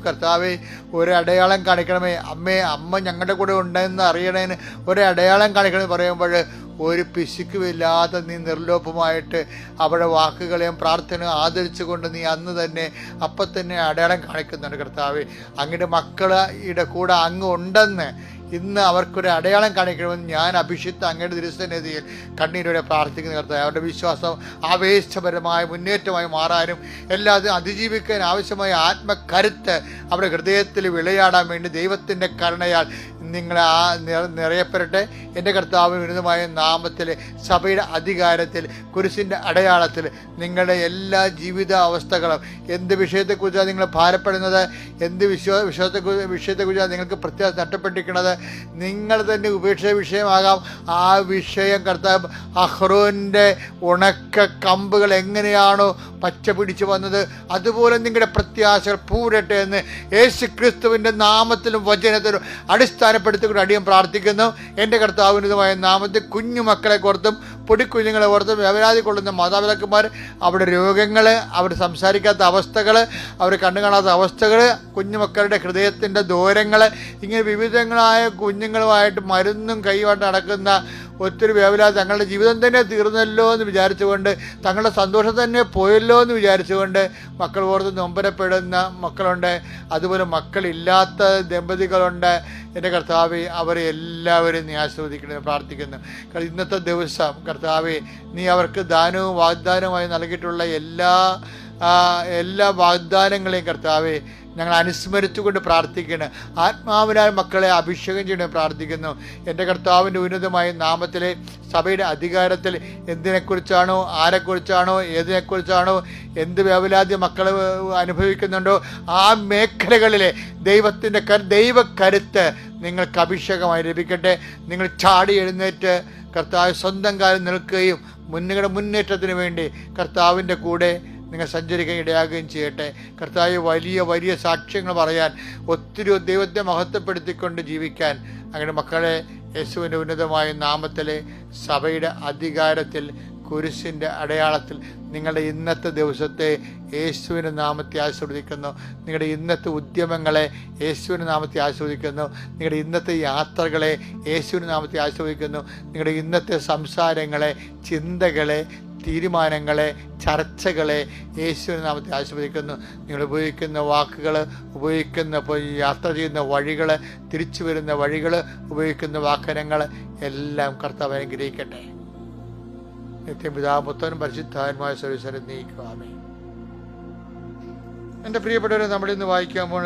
കർത്താവേ, ഒരടയാളം കാണിക്കണമേ. അമ്മ ഞങ്ങളുടെ കൂടെ ഉണ്ടെന്ന് അറിയണേന് ഒരടയാളം കാണിക്കണമെന്ന് പറയുമ്പോൾ ഒരു പിശുക്കുമില്ലാതെ നീ നിർലോഭമായിട്ട് അവരുടെ വാക്കുകളെയും പ്രാർത്ഥനയും ആദരിച്ചുകൊണ്ട് നീ അന്ന് തന്നെ അപ്പം തന്നെ അടയാളം കാണിക്കുന്നുണ്ട് കർത്താവേ. അങ്ങയുടെ മക്കളുടെ കൂടെ അങ്ങ് ഉണ്ടെന്ന് ഇന്ന് അവർക്കൊരു അടയാളം കാണിക്കണമെന്ന് ഞാൻ അഭിഷിക്ത അങ്ങയുടെ തിരുസന്നിധിയിൽ കണ്ണീരോടെ പ്രാർത്ഥിക്കുന്ന കർത്താവേ. അവരുടെ വിശ്വാസം ആവേശപരമായ മുന്നേറ്റമായി മാറാനും എല്ലാതും അതിജീവിക്കാൻ ആവശ്യമായ ആത്മകരുത്ത് അവരുടെ ഹൃദയത്തിൽ വിളയാടാൻ വേണ്ടി ദൈവത്തിൻ്റെ കരുണയാൽ നിങ്ങൾ നിറയപ്പെടട്ടെ. എൻ്റെ കർത്താവിന് വിരുദ്ധമായ നാമത്തിൽ സഭയുടെ അധികാരത്തിൽ കുരിശിൻ്റെ അടയാളത്തിൽ നിങ്ങളുടെ എല്ലാ ജീവിത അവസ്ഥകളും എന്ത് വിഷയത്തെക്കുറിച്ചാണ് നിങ്ങൾ ഭാരപ്പെടുന്നത്, എന്ത് വിഷയത്തെക്കുറിച്ചാണ് നിങ്ങൾക്ക് പ്രത്യേക നഷ്ടപ്പെട്ടിരിക്കുന്നത്, നിങ്ങൾ തന്നെ ഉപേക്ഷ വിഷയമാകാം. ആ വിഷയം കർത്താവ് അഹ്റോൻ്റെ ഉണക്ക കമ്പുകൾ എങ്ങനെയാണോ പച്ച പിടിച്ചു വന്നത് അതുപോലെ നിങ്ങളുടെ പ്രത്യാശകൾ പൂരട്ടെ എന്ന് യേശു ക്രിസ്തുവിൻ്റെ നാമത്തിലും വചനത്തിലും അടിസ്ഥാനപ്പെടുത്തിക്കൊണ്ട് അടിയം പ്രാർത്ഥിക്കുന്നു. എൻ്റെ കർത്താവിനുമായ നാമത്തിൽ കുഞ്ഞുമക്കളെ ഓർത്തും പൊടിക്കുഞ്ഞുങ്ങളെ ഓർത്തും വ്യവരാതി കൊള്ളുന്ന മാതാപിതാക്കന്മാർ, അവരുടെ രോഗങ്ങൾ, അവർ സംസാരിക്കാത്ത അവസ്ഥകൾ, അവർ കണ്ണു കാണാത്ത അവസ്ഥകൾ, കുഞ്ഞുമക്കളുടെ ഹൃദയത്തിൻ്റെ ദൂരങ്ങൾ, ഇങ്ങനെ വിവിധങ്ങളായ കുഞ്ഞുങ്ങളുമായിട്ട് മരുന്നും കൈവായിട്ട് നടക്കുന്ന ഒത്തിരി വേവലാതെ തങ്ങളുടെ ജീവിതം തന്നെ തീർന്നല്ലോ എന്ന് വിചാരിച്ചുകൊണ്ട്, തങ്ങളുടെ സന്തോഷം തന്നെ പോയല്ലോ എന്ന് വിചാരിച്ചുകൊണ്ട് മക്കൾ ഓർത്ത് നൊമ്പരപ്പെടുന്ന മക്കളുണ്ട്. അതുപോലെ മക്കളില്ലാത്ത ദമ്പതികളുണ്ട്. എൻ്റെ കർത്താവേ, അവരെ എല്ലാവരും നീ ആസ്വദിക്കണമെന്ന് പ്രാർത്ഥിക്കുന്നു. ഇന്നത്തെ ദിവസം കർത്താവേ, നീ അവർക്ക് ദാനവും വാഗ്ദാനവുമായി നൽകിയിട്ടുള്ള എല്ലാ വാഗ്ദാനങ്ങളെയും കർത്താവേ ഞങ്ങൾ അനുസ്മരിച്ചുകൊണ്ട് പ്രാർത്ഥിക്കണം. ആത്മാവിനാൽ മക്കളെ അഭിഷേകം ചെയ്യണം പ്രാർത്ഥിക്കുന്നു. എൻ്റെ കർത്താവിൻ്റെ ഉന്നതമായ നാമത്തിലെ സഭയുടെ അധികാരത്തിൽ എന്തിനെക്കുറിച്ചാണോ, ആരെക്കുറിച്ചാണോ, ഏതിനെക്കുറിച്ചാണോ എന്ത് വേവലാതി മക്കൾ അനുഭവിക്കുന്നുണ്ടോ ആ മേഖലകളിലെ ദൈവത്തിൻ്റെ ദൈവക്കരുത്ത് നിങ്ങൾക്ക് അഭിഷേകമായി ലഭിക്കട്ടെ. നിങ്ങൾ ചാടി എഴുന്നേറ്റ് കർത്താവ് സ്വന്തം കാലം നിൽക്കുകയും മുന്നേറ്റത്തിന് വേണ്ടി കർത്താവിൻ്റെ കൂടെ നിങ്ങൾ സഞ്ചരിക്കാൻ ഇടയാകുകയും ചെയ്യട്ടെ. കർത്താവ് വലിയ സാക്ഷ്യങ്ങൾ പറയാൻ, ഒത്തിരി ദൈവത്തെ മഹത്വപ്പെടുത്തിക്കൊണ്ട് ജീവിക്കാൻ അങ്ങനെ മക്കളെ യേശുവിൻ്റെ ഉന്നതമായ നാമത്തിലെ സഭയുടെ അധികാരത്തിൽ കുരിശിൻ്റെ അടയാളത്തിൽ നിങ്ങളുടെ ഇന്നത്തെ ദിവസത്തെ യേശുവിൻ്റെ നാമത്തെ ആസ്വദിക്കുന്നു. നിങ്ങളുടെ ഇന്നത്തെ ഉദ്യമങ്ങളെ യേശുവിൻ്റെ നാമത്തെ ആസ്വദിക്കുന്നു. നിങ്ങളുടെ ഇന്നത്തെ യാത്രകളെ യേശുവിൻ്റെ നാമത്തെ ആസ്വദിക്കുന്നു. നിങ്ങളുടെ ഇന്നത്തെ സംസാരങ്ങളെ, ചിന്തകളെ, തീരുമാനങ്ങളെ, ചർച്ചകളെ യേശുവിൻ്റെ നാമത്തെ ആസ്വദിക്കുന്നു. നിങ്ങൾ ഉപയോഗിക്കുന്ന വാക്കുകൾ, യാത്ര ചെയ്യുന്ന വഴികൾ, തിരിച്ചു വരുന്ന വഴികൾ, ഉപയോഗിക്കുന്ന വാഹനങ്ങൾ എല്ലാം കർത്താവ് അനുഗ്രഹിക്കട്ടെ. നിത്യപിതാവും പുത്രനും പരിശുദ്ധാത്മാവുമായ സർവ്വീശ്വരൻ നീക്കുക. ആമേൻ. എൻ്റെ പ്രിയപ്പെട്ടവരെ, നമ്മളിന്ന് വായിക്കാൻ പോകുന്ന